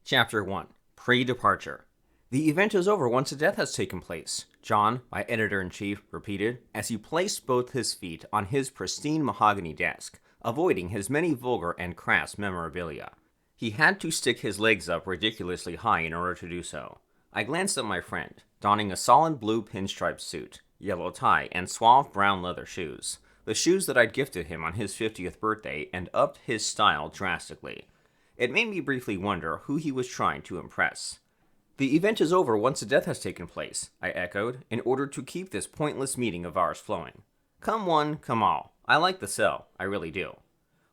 Chapter 1. Pre-Departure. The event is over once a death has taken place, John, my editor-in-chief, repeated as he placed both his feet on his pristine mahogany desk, avoiding his many vulgar and crass memorabilia. He had to stick his legs up ridiculously high in order to do so. I glanced at my friend, donning a solid blue pinstripe suit, yellow tie, and suave brown leather shoes. The shoes that I'd gifted him on his 50th birthday and upped his style drastically. It made me briefly wonder who he was trying to impress. The event is over once a death has taken place, I echoed, in order to keep this pointless meeting of ours flowing. Come one, come all. I like the sell, I really do.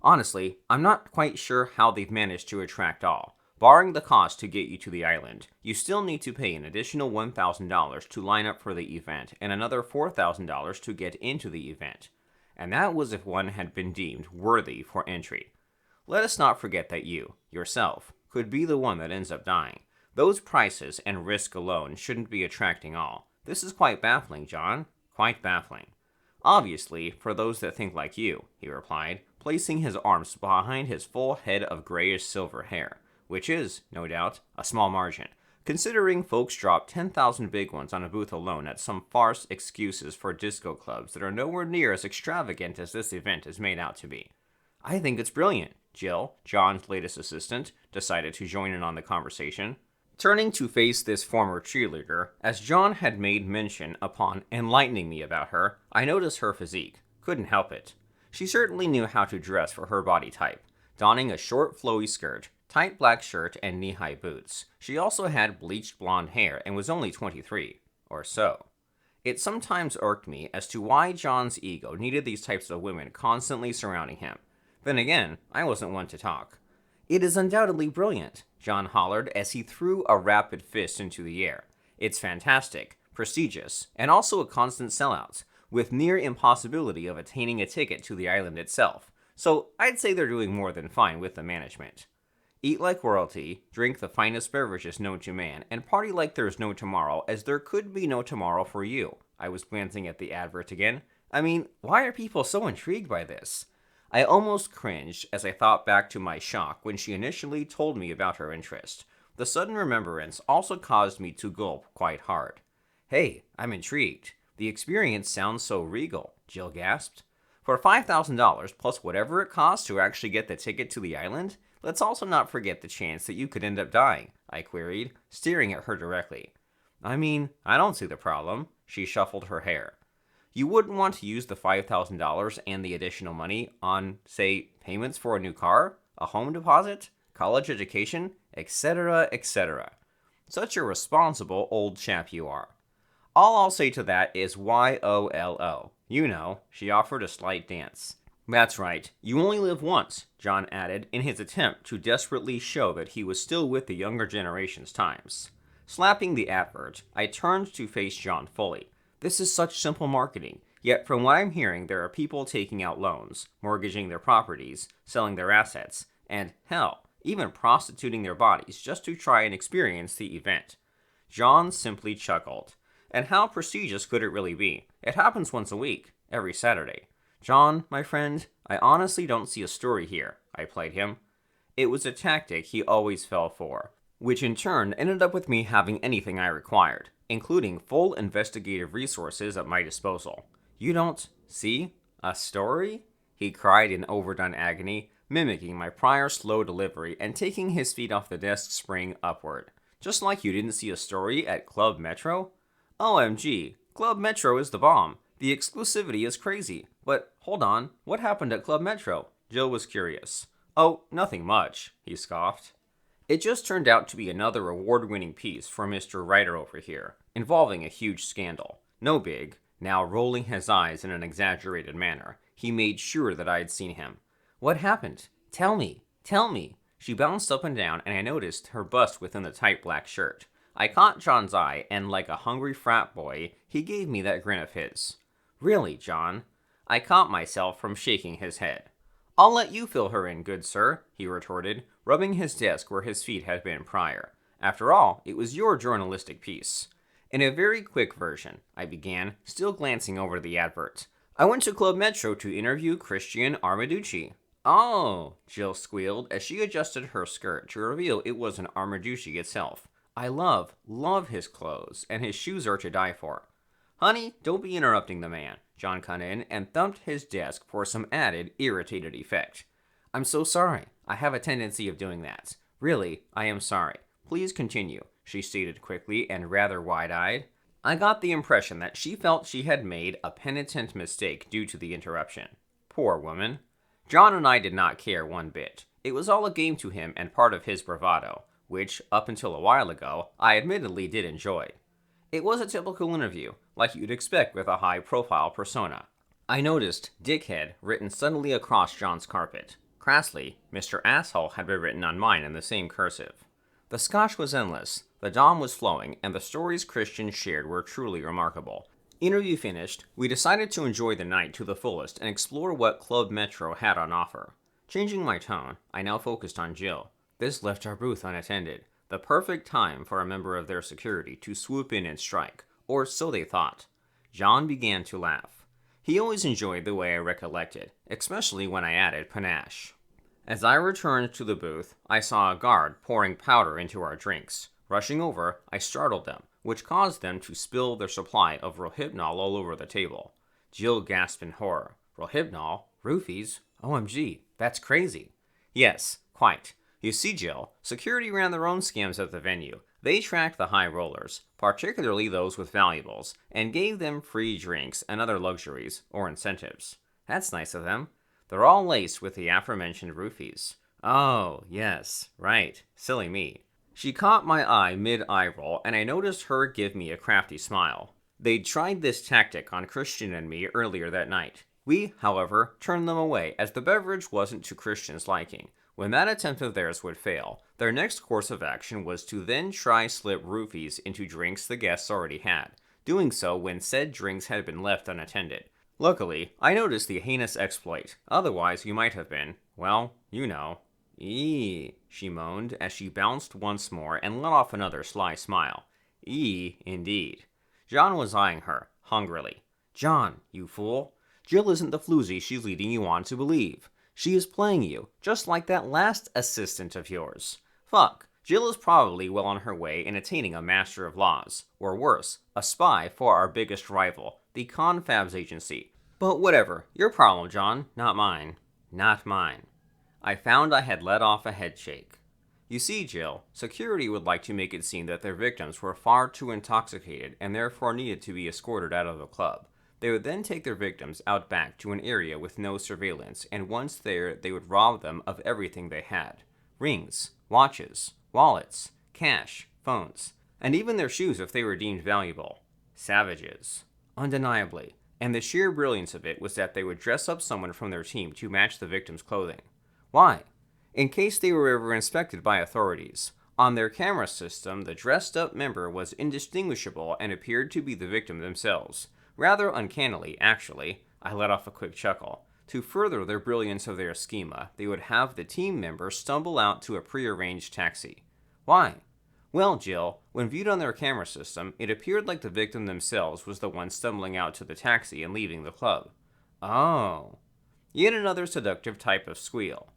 Honestly, I'm not quite sure how they've managed to attract all. Barring the cost to get you to the island, you still need to pay an additional $1,000 to line up for the event and another $4,000 to get into the event. And that was if one had been deemed worthy for entry. Let us not forget that you, yourself, could be the one that ends up dying. Those prices and risk alone shouldn't be attracting all. This is quite baffling, John. Quite baffling. Obviously, for those that think like you, he replied, placing his arms behind his full head of grayish-silver hair, which is, no doubt, a small margin, considering folks drop 10,000 big ones on a booth alone at some farce excuses for disco clubs that are nowhere near as extravagant as this event is made out to be. I think it's brilliant. Jill, John's latest assistant, decided to join in on the conversation. Turning to face this former cheerleader, as John had made mention upon enlightening me about her, I noticed her physique. Couldn't help it. She certainly knew how to dress for her body type, donning a short flowy skirt, tight black shirt, and knee-high boots. She also had bleached blonde hair and was only 23, or so. It sometimes irked me as to why John's ego needed these types of women constantly surrounding him. Then again, I wasn't one to talk. It is undoubtedly brilliant, John hollered as he threw a rapid fist into the air. It's fantastic, prestigious, and also a constant sellout, with near impossibility of attaining a ticket to the island itself. So I'd say they're doing more than fine with the management. Eat like royalty, drink the finest beverages known to man, and party like there's no tomorrow, as there could be no tomorrow for you. I was glancing at the advert again. I mean, why are people so intrigued by this? I almost cringed as I thought back to my shock when she initially told me about her interest. The sudden remembrance also caused me to gulp quite hard. Hey, I'm intrigued. The experience sounds so regal, Jill gasped. For $5,000 plus whatever it costs to actually get the ticket to the island? Let's also not forget the chance that you could end up dying, I queried, staring at her directly. I mean, I don't see the problem. She shuffled her hair. You wouldn't want to use the $5,000 and the additional money on, say, payments for a new car, a home deposit, college education, etc., etc. Such a responsible old chap you are. All I'll say to that is YOLO. You know, she offered a slight dance. That's right, you only live once, John added in his attempt to desperately show that he was still with the younger generation's times. Slapping the advert, I turned to face John fully. This is such simple marketing, yet from what I'm hearing there are people taking out loans, mortgaging their properties, selling their assets, and, hell, even prostituting their bodies just to try and experience the event. John simply chuckled. And how prestigious could it really be? It happens once a week, every Saturday. John, my friend, I honestly don't see a story here, I played him. It was a tactic he always fell for, which in turn ended up with me having anything I required, including full investigative resources at my disposal. You don't see a story? He cried in overdone agony, mimicking my prior slow delivery and taking his feet off the desk spring upward. Just like you didn't see a story at Club Metro? OMG, Club Metro is the bomb. The exclusivity is crazy. But hold on, what happened at Club Metro? Jill was curious. Oh, nothing much, he scoffed. It just turned out to be another award-winning piece for Mr. Writer over here, involving a huge scandal. No big. Now rolling his eyes in an exaggerated manner, he made sure that I had seen him. What happened? Tell me. Tell me. She bounced up and down, and I noticed her bust within the tight black shirt. I caught John's eye, and like a hungry frat boy, he gave me that grin of his. Really, John? I caught myself from shaking his head. I'll let you fill her in, good sir, he retorted, rubbing his desk where his feet had been prior. After all, it was your journalistic piece. In a very quick version, I began, still glancing over the advert. I went to Club Metro to interview Christian Armaducci. Oh, Jill squealed as she adjusted her skirt to reveal it was an Armadouche itself. I love his clothes, and his shoes are to die for. Honey, don't be interrupting the man. John cut in and thumped his desk for some added, irritated effect. I'm so sorry. I have a tendency of doing that. Really, I am sorry. Please continue, she stated quickly and rather wide-eyed. I got the impression that she felt she had made a penitent mistake due to the interruption. Poor woman. John and I did not care one bit. It was all a game to him and part of his bravado, which, up until a while ago, I admittedly did enjoy. It was a typical interview, like you'd expect with a high-profile persona. I noticed "Dickhead" written suddenly across John's carpet. Crassly, Mr. Asshole had been written on mine in the same cursive. The scotch was endless, the dom was flowing, and the stories Christian shared were truly remarkable. Interview finished, we decided to enjoy the night to the fullest and explore what Club Metro had on offer. Changing my tone, I now focused on Jill. This left our booth unattended, the perfect time for a member of their security to swoop in and strike, or so they thought. John began to laugh. He always enjoyed the way I recollected, especially when I added panache. As I returned to the booth, I saw a guard pouring powder into our drinks. Rushing over, I startled them, which caused them to spill their supply of Rohypnol all over the table. Jill gasped in horror. Rohypnol? Roofies? OMG, that's crazy. Yes, quite. You see, Jill, security ran their own scams at the venue. They tracked the high rollers, particularly those with valuables, and gave them free drinks and other luxuries or incentives. That's nice of them. They're all laced with the aforementioned roofies. Oh, yes, right. Silly me. She caught my eye mid-eye roll, and I noticed her give me a crafty smile. They'd tried this tactic on Christian and me earlier that night. We, however, turned them away as the beverage wasn't to Christian's liking. When that attempt of theirs would fail, their next course of action was to then try slip roofies into drinks the guests already had, doing so when said drinks had been left unattended. Luckily, I noticed the heinous exploit, otherwise you might have been, well, you know. Eee, she moaned as she bounced once more and let off another sly smile. Eee, indeed. John was eyeing her, hungrily. John, you fool. Jill isn't the floozy she's leading you on to believe. She is playing you, just like that last assistant of yours. Fuck, Jill is probably well on her way in attaining a Master of Laws, or worse, a spy for our biggest rival, the Confabs Agency. But whatever, your problem, John, not mine. Not mine. I found I had let off a head shake. You see, Jill, security would like to make it seem that their victims were far too intoxicated and therefore needed to be escorted out of the club. They would then take their victims out back to an area with no surveillance, and once there, they would rob them of everything they had. Rings, watches, wallets, cash, phones, and even their shoes if they were deemed valuable. Savages. Undeniably. And the sheer brilliance of it was that they would dress up someone from their team to match the victim's clothing. Why? In case they were ever inspected by authorities. On their camera system, the dressed-up member was indistinguishable and appeared to be the victim themselves. Rather uncannily, actually. I let off a quick chuckle. To further their brilliance of their schema, they would have the team member stumble out to a prearranged taxi. Why? Well, Jill, when viewed on their camera system, it appeared like the victim themselves was the one stumbling out to the taxi and leaving the club. Oh. Yet another seductive type of squeal.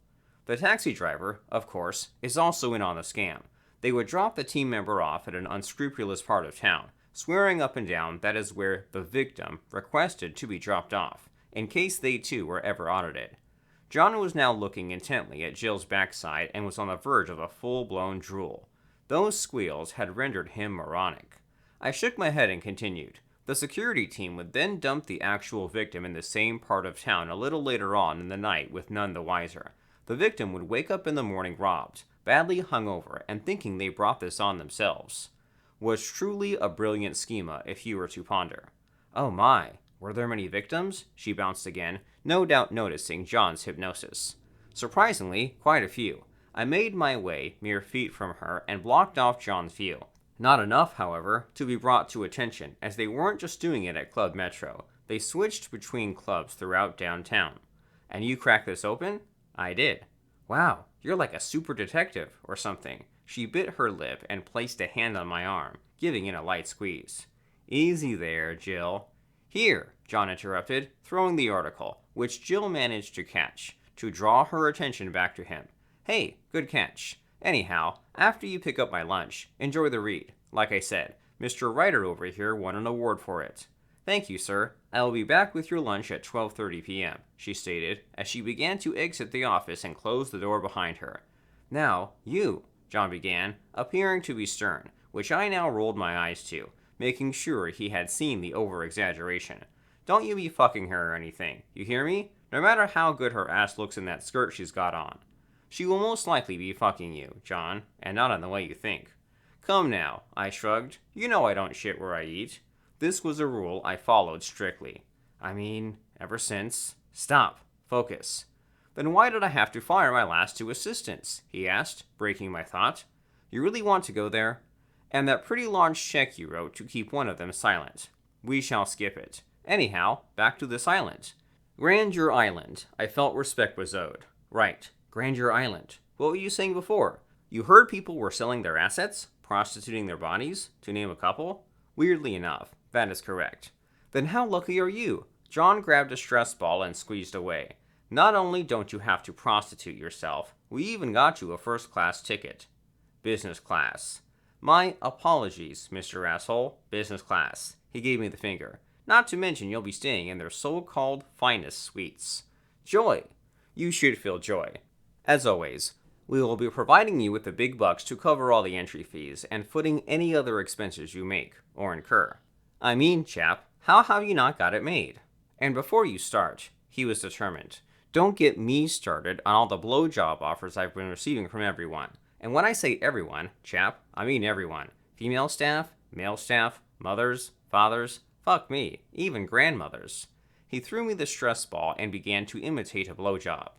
The taxi driver, of course, is also in on the scam. They would drop the team member off at an unscrupulous part of town, swearing up and down that is where the victim requested to be dropped off, in case they too were ever audited. John was now looking intently at Jill's backside and was on the verge of a full-blown drool. Those squeals had rendered him moronic. I shook my head and continued. The security team would then dump the actual victim in the same part of town a little later on in the night with none the wiser. The victim would wake up in the morning robbed, badly hungover, and thinking they brought this on themselves. Was truly a brilliant schema if you were to ponder. Oh my, were there many victims? She bounced again, no doubt noticing John's hypnosis. Surprisingly, quite a few. I made my way mere feet from her and blocked off John's view. Not enough, however, to be brought to attention, as they weren't just doing it at Club Metro. They switched between clubs throughout downtown. And you cracked this open? I did. Wow, you're like a super detective or something. She bit her lip and placed a hand on my arm, giving it a light squeeze. Easy there, Jill. Here, John interrupted, throwing the article, which Jill managed to catch. to draw her attention back to him. Hey, good catch. Anyhow, after you pick up my lunch, enjoy the read. Like I said, Mr. Writer over here won an award for it. Thank you, sir. I will be back with your lunch at 12:30 p.m., she stated, as she began to exit the office and close the door behind her. Now, you, John began, appearing to be stern, which I now rolled my eyes to, making sure he had seen the over-exaggeration. Don't you be fucking her or anything, you hear me? No matter how good her ass looks in that skirt she's got on. She will most likely be fucking you, John, and not in the way you think. Come now, I shrugged. You know I don't shit where I eat. This was a rule I followed strictly. I mean, ever since. Stop. Focus. Then why did I have to fire my last 2 assistants? He asked, breaking my thought. You really want to go there? And that pretty large check you wrote to keep one of them silent. We shall skip it. Anyhow, back to this island. Grandeur Island. I felt respect was owed. Right. Grandeur Island. What were you saying before? You heard people were selling their assets? Prostituting their bodies? To name a couple? Weirdly enough, that is correct. Then how lucky are you? John grabbed a stress ball and squeezed away. Not only don't you have to prostitute yourself, we even got you a first-class ticket. Business class. My apologies, Mr. Asshole. Business class. He gave me the finger. Not to mention you'll be staying in their so-called finest suites. Joy. You should feel joy. As always, we will be providing you with the big bucks to cover all the entry fees and footing any other expenses you make or incur. I mean, chap, how have you not got it made? And before you start, he was determined. Don't get me started on all the blowjob offers I've been receiving from everyone. And when I say everyone, chap, I mean everyone. Female staff, male staff, mothers, fathers, fuck me, even grandmothers. He threw me the stress ball and began to imitate a blowjob.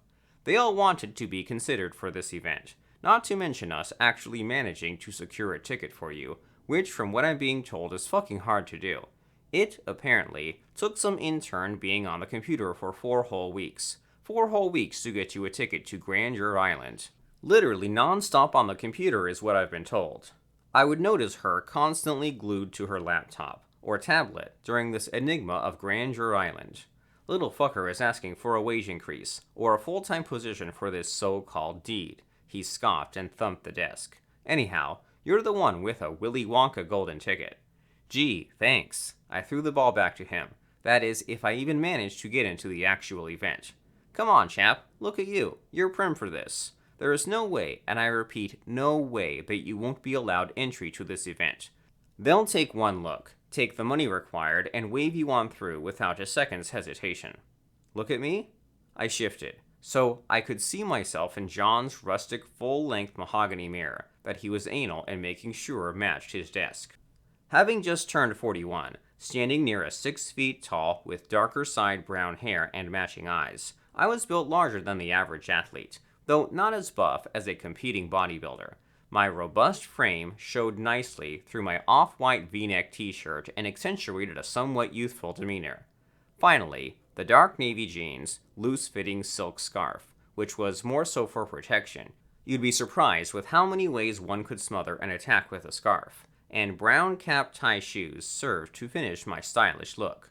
They all wanted to be considered for this event, not to mention us actually managing to secure a ticket for you, which from what I'm being told is fucking hard to do. It, apparently, took some intern being on the computer for 4 whole weeks. 4 whole weeks to get you a ticket to Grandeur Island. Literally non-stop on the computer is what I've been told. I would notice her constantly glued to her laptop, or tablet, during this enigma of Grandeur Island. Little fucker is asking for a wage increase, or a full-time position for this so-called deed. He scoffed and thumped the desk. Anyhow, you're the one with a Willy Wonka golden ticket. Gee, thanks. I threw the ball back to him. That is, if I even managed to get into the actual event. Come on, chap. Look at you. You're prim for this. There is no way, and I repeat, no way, that you won't be allowed entry to this event. They'll take one look, take the money required, and wave you on through without a second's hesitation. Look at me? I shifted, so I could see myself in John's rustic full-length mahogany mirror that he was anal and making sure matched his desk. Having just turned 41, standing near a 6 feet tall with darker side brown hair and matching eyes, I was built larger than the average athlete, though not as buff as a competing bodybuilder. My robust frame showed nicely through my off-white V-neck t-shirt and accentuated a somewhat youthful demeanor. Finally, the dark navy jeans, loose-fitting silk scarf, which was more so for protection. You'd be surprised with how many ways one could smother an attack with a scarf, and brown cap tie shoes served to finish my stylish look.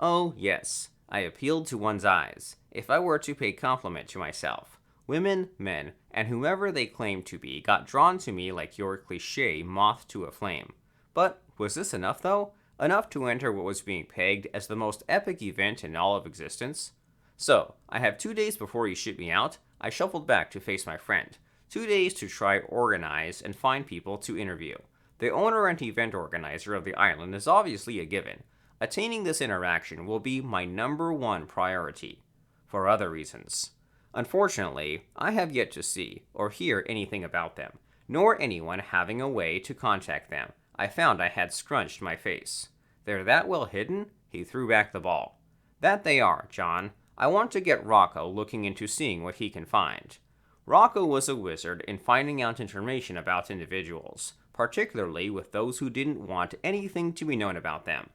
Oh, yes, I appealed to one's eyes, if I were to pay compliment to myself. Women, men, and whomever they claimed to be got drawn to me like your cliché moth to a flame. But was this enough, though? Enough to enter what was being pegged as the most epic event in all of existence? So, I have 2 days before you ship me out. I shuffled back to face my friend. 2 days to try organize and find people to interview. The owner and event organizer of the island is obviously a given. Attaining this interaction will be my #1 priority. For other reasons. Unfortunately, I have yet to see or hear anything about them, nor anyone having a way to contact them. I found I had scrunched my face. They're that well hidden? He threw back the ball. That they are, John. I want to get Rocco looking into seeing what he can find. Rocco was a wizard in finding out information about individuals, particularly with those who didn't want anything to be known about them.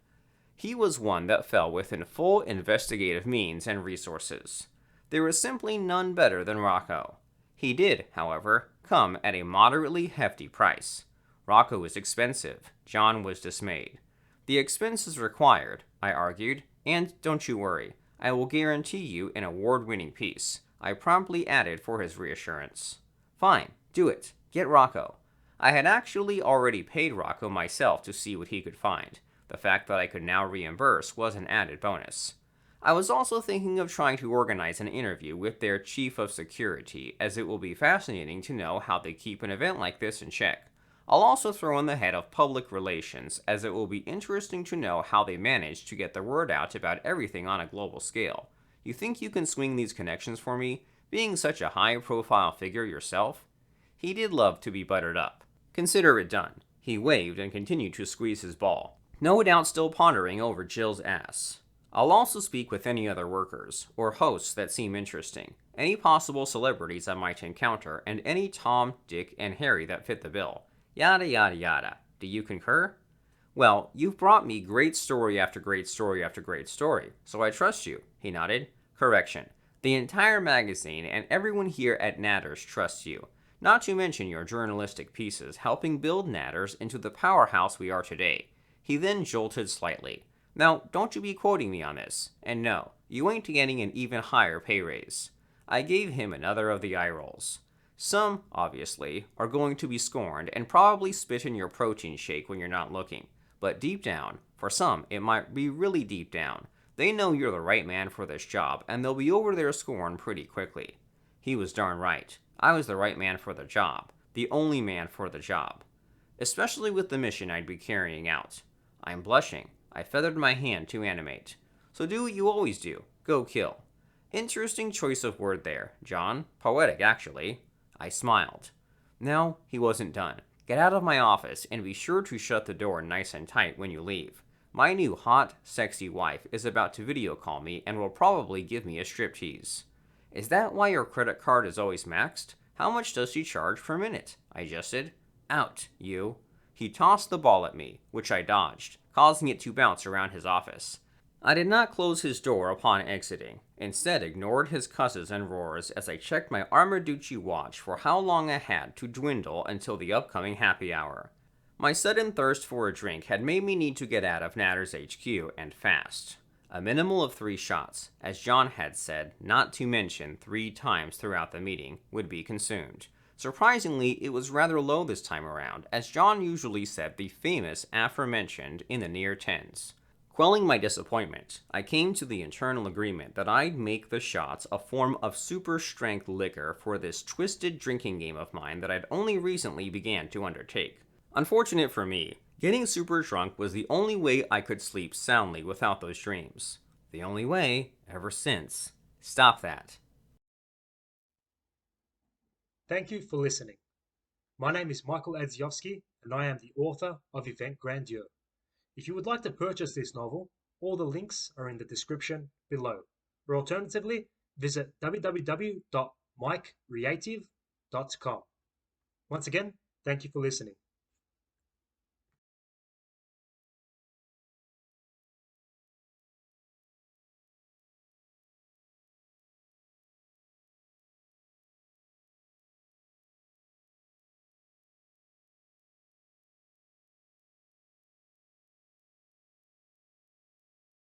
He was one that fell within full investigative means and resources. There was simply none better than Rocco. He did, however, come at a moderately hefty price. Rocco was expensive. John was dismayed. The expense is required, I argued, and don't you worry, I will guarantee you an award-winning piece. I promptly added for his reassurance. Fine, do it. Get Rocco. I had actually already paid Rocco myself to see what he could find. The fact that I could now reimburse was an added bonus. I was also thinking of trying to organize an interview with their chief of security, as it will be fascinating to know how they keep an event like this in check. I'll also throw in the head of public relations, as it will be interesting to know how they manage to get the word out about everything on a global scale. You think you can swing these connections for me, being such a high-profile figure yourself? He did love to be buttered up. Consider it done. He waved and continued to squeeze his ball, no doubt still pondering over Jill's ass. I'll also speak with any other workers, or hosts that seem interesting, any possible celebrities I might encounter, and any Tom, Dick, and Harry that fit the bill. Yada yada yada. Do you concur? Well, you've brought me great story after great story after great story, so I trust you, he nodded. Correction. The entire magazine and everyone here at Natters trusts you, not to mention your journalistic pieces helping build Natters into the powerhouse we are today. He then jolted slightly. Now, don't you be quoting me on this, and no, you ain't getting an even higher pay raise. I gave him another of the eye rolls. Some, obviously, are going to be scorned and probably spit in your protein shake when you're not looking. But deep down, for some, it might be really deep down, they know you're the right man for this job, and they'll be over their scorn pretty quickly. He was darn right. I was the right man for the job, the only man for the job. Especially with the mission I'd be carrying out. I'm blushing. I feathered my hand to animate. So do what you always do. Go kill. Interesting choice of word there, John. Poetic, actually. I smiled. No, he wasn't done. Get out of my office and be sure to shut the door nice and tight when you leave. My new hot, sexy wife is about to video call me and will probably give me a striptease. Is that why your credit card is always maxed? How much does she charge per minute? I jested. Out, you. He tossed the ball at me, which I dodged, causing it to bounce around his office. I did not close his door upon exiting, instead ignored his cusses and roars as I checked my Armaducci watch for how long I had to dwindle until the upcoming happy hour. My sudden thirst for a drink had made me need to get out of Natters HQ, and fast. A minimal of 3 shots, as John had said, not to mention 3 times throughout the meeting, would be consumed. Surprisingly, it was rather low this time around, as John usually said the famous aforementioned in the near tens. Quelling my disappointment, I came to the internal agreement that I'd make the shots a form of super-strength liquor for this twisted drinking game of mine that I'd only recently began to undertake. Unfortunate for me, getting super drunk was the only way I could sleep soundly without those dreams. The only way, ever since. Stop that. Thank you for listening. My name is Michael Adziowski, and I am the author of Event Grandeur. If you would like to purchase this novel, all the links are in the description below. Or alternatively, visit www.mikecreative.com. Once again, thank you for listening.